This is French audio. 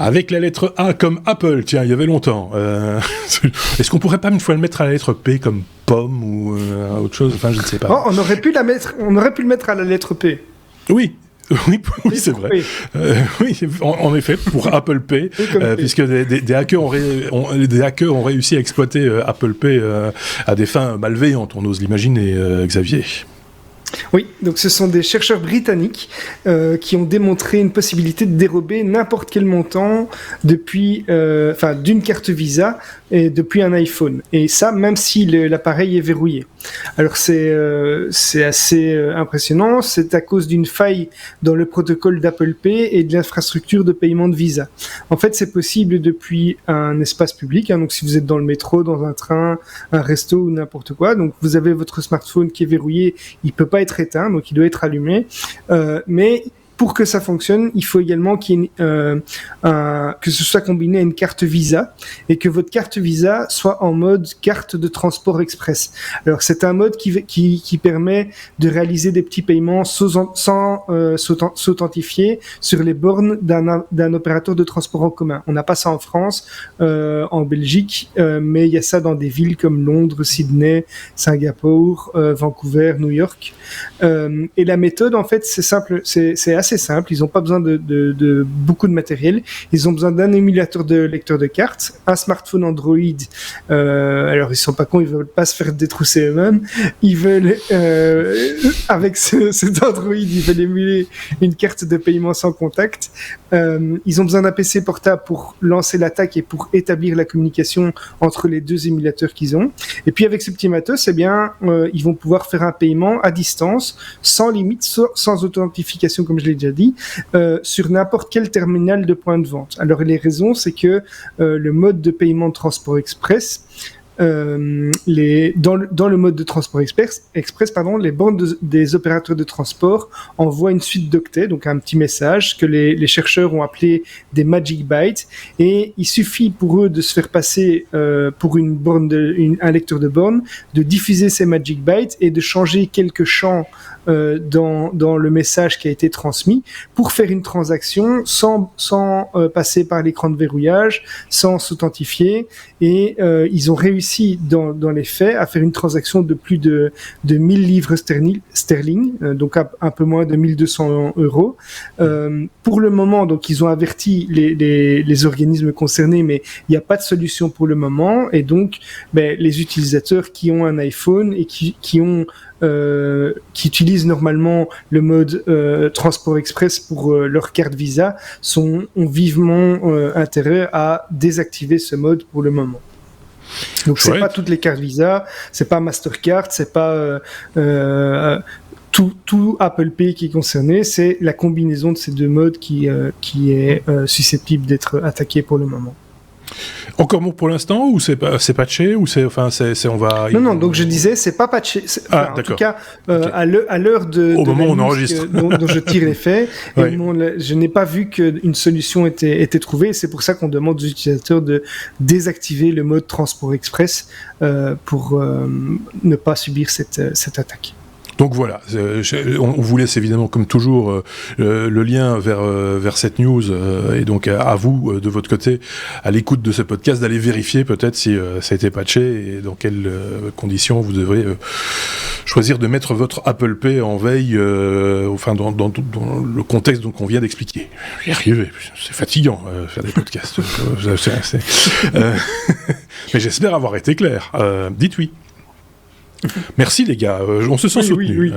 Avec la lettre A comme Apple, tiens, il y avait longtemps. Est-ce qu'on pourrait pas une fois le mettre à la lettre P comme pomme ou autre chose? Enfin, je ne sais pas. Oh, on aurait pu le mettre à la lettre P. Oui, c'est vrai. Oui, en effet, pour Apple Pay, puisque des hackers ont réussi à exploiter Apple Pay à des fins malveillantes, on ose l'imaginer, Xavier. Oui, donc ce sont des chercheurs britanniques qui ont démontré une possibilité de dérober n'importe quel montant d'une carte Visa et depuis un iPhone. Et ça, même si l'appareil est verrouillé. Alors c'est assez impressionnant. C'est à cause d'une faille dans le protocole d'Apple Pay et de l'infrastructure de paiement de Visa. En fait, c'est possible depuis un espace public. Donc si vous êtes dans le métro, dans un train, un resto ou n'importe quoi, donc vous avez votre smartphone qui est verrouillé, il peut pas être éteint, donc il doit être allumé. Mais pour que ça fonctionne, il faut également qu'il y ait que ce soit combiné à une carte Visa et que votre carte Visa soit en mode carte de transport express. Alors c'est un mode qui permet de réaliser des petits paiements sans s'authentifier sur les bornes d'un opérateur de transport en commun. On n'a pas ça en France, en Belgique, mais il y a ça dans des villes comme Londres, Sydney, Singapour, Vancouver, New York. Et la méthode, en fait, c'est simple, c'est assez simple. Ils n'ont pas besoin de beaucoup de matériel. Ils ont besoin d'un émulateur de lecteur de cartes, un smartphone Android. Alors ils sont pas cons, ils veulent pas se faire détrousser eux-mêmes. Ils veulent, avec cet Android, ils veulent émuler une carte de paiement sans contact. Ils ont besoin d'un PC portable pour lancer l'attaque et pour établir la communication entre les deux émulateurs qu'ils ont. Et puis avec ce petit matos, ils vont pouvoir faire un paiement à distance, sans limite, sans authentification, comme je l'ai déjà dit, sur n'importe quel terminal de point de vente. Alors les raisons, c'est que le mode de paiement de transport express, dans le mode de transport express, les bornes des opérateurs de transport envoient une suite d'octets, donc un petit message que les chercheurs ont appelé des magic bytes, et il suffit pour eux de se faire passer pour un lecteur de borne, de diffuser ces magic bytes et de changer quelques champs dans le message qui a été transmis pour faire une transaction sans passer par l'écran de verrouillage, sans s'authentifier, et ils ont réussi dans les faits à faire une transaction de plus de 1000 livres sterling, donc un peu moins de 1200 euros. Pour le moment, donc ils ont averti les organismes concernés, mais il n'y a pas de solution pour le moment, et donc les utilisateurs qui ont un iPhone et qui utilisent normalement le mode transport express pour leur carte Visa ont vivement intérêt à désactiver ce mode pour le moment. Donc c'est pas toutes les cartes Visa, c'est pas Mastercard, c'est pas tout Apple Pay qui est concerné, c'est la combinaison de ces deux modes qui est susceptible d'être attaqué pour le moment. Encore bon pour l'instant, ou c'est patché, ou on va... Non, donc je disais, c'est pas patché. En tout cas, okay. à l'heure au moment où on enregistre, dont je tire les faits, ouais. Je n'ai pas vu qu'une solution était trouvée. C'est pour ça qu'on demande aux utilisateurs de désactiver le mode transport express pour ne pas subir cette attaque. Donc voilà, on vous laisse évidemment comme toujours le lien vers cette news et donc à vous de votre côté, à l'écoute de ce podcast, d'aller vérifier peut-être si ça a été patché et dans quelles conditions vous devrez choisir de mettre votre Apple Pay en veille, dans le contexte qu'on vient d'expliquer. J'y arrive, c'est fatigant faire des podcasts. Mais j'espère avoir été clair. Dites oui. Merci les gars, on se sent soutenus. Oui.